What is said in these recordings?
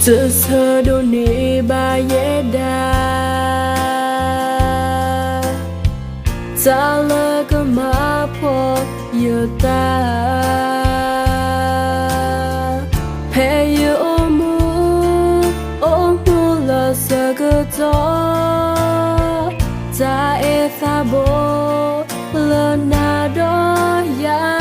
Tự sơ đô nì ba yé đà Ta lơ cơ má phô yêu ta Phe yêu ô mu là sơ cơ gió Ta e pha bố lơ na đó ya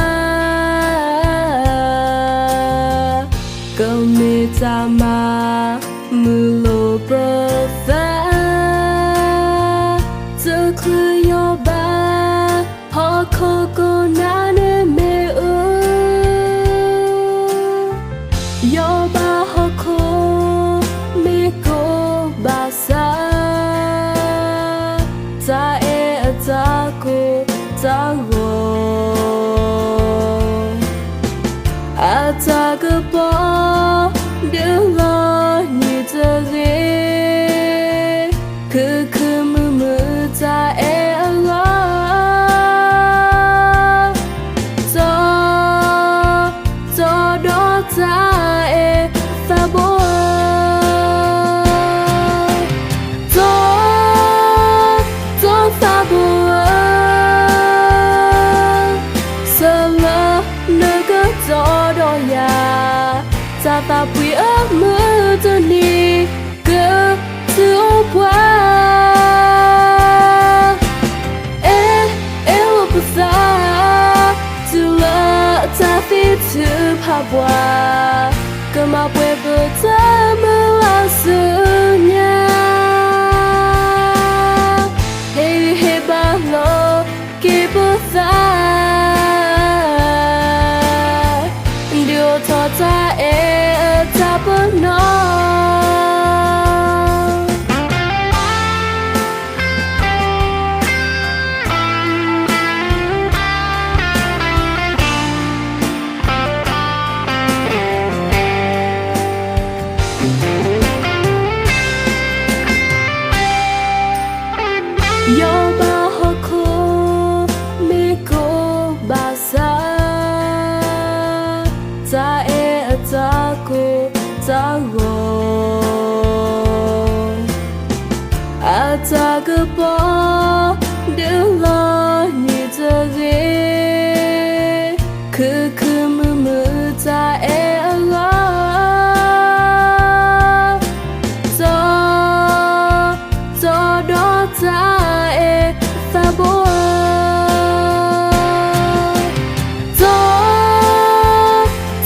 Câu mi ta ma mưa lô bơ phá Tự khứ yo ba họ khô cô ná nê mê ư Yo ba họ khô mê cô bà xa Ta e ta cô ta gồ Ta cơ bó đưa lo như tờ ghê Cứ mơ ta e lo Do đó ta e pha bó Do pha bó Sơ lơ nơi cơ gió đo ya Ta quý ước mơ tơ ni cơ thư ô quá Ô bù xa Từ lỡ ta phi thư pa bòa Cơ mà quê bờ ta mơ là sự nha Hey ba lô kì bù xa Điều thọ ta ta bơ nó Yo ba ho khô mi cô bà xa Ta e ta cô ta gồ Ta cơ bó đưa lo như tờ ghê Cứ mơ ta e lo Do đó ta e pha bó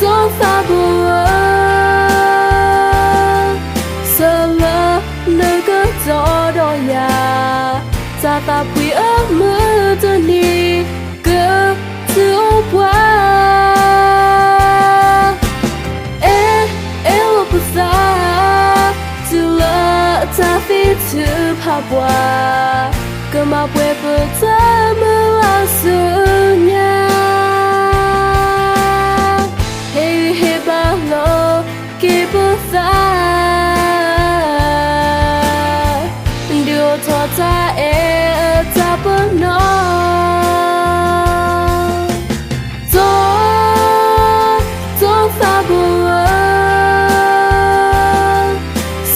Do pha bó Sơ lơ nơi cơ gió đo ya Ta quý ước mơ tơ ni cơ thư ô quá Ô bù xa Từ lỡ ta phi thư pa bòa Cơ mà quê bờ ta mơ là sự nha Hey ba lô kì bù xa Điều thọ ta ta bơ nó Do pha bùa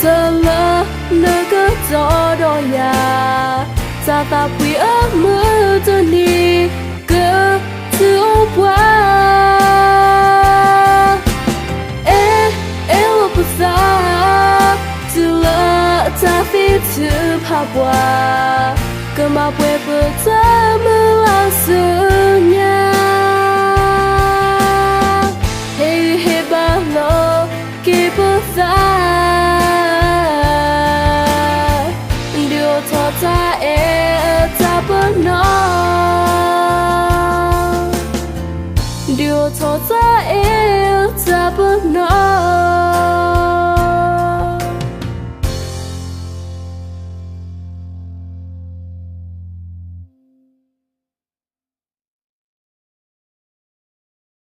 Sơ lơ nơi cơ gió đo ya Ta quý ước mơ tơ ni cơ thư ô quá Ô bù xa Từ lỡ ta phi thư pa bòa Cơ mà quê bờ ta mơ là sự nha Hey ba lô kì bù xa Điều thọ ta ta bơ nó Điều thọ ta ta bơ nó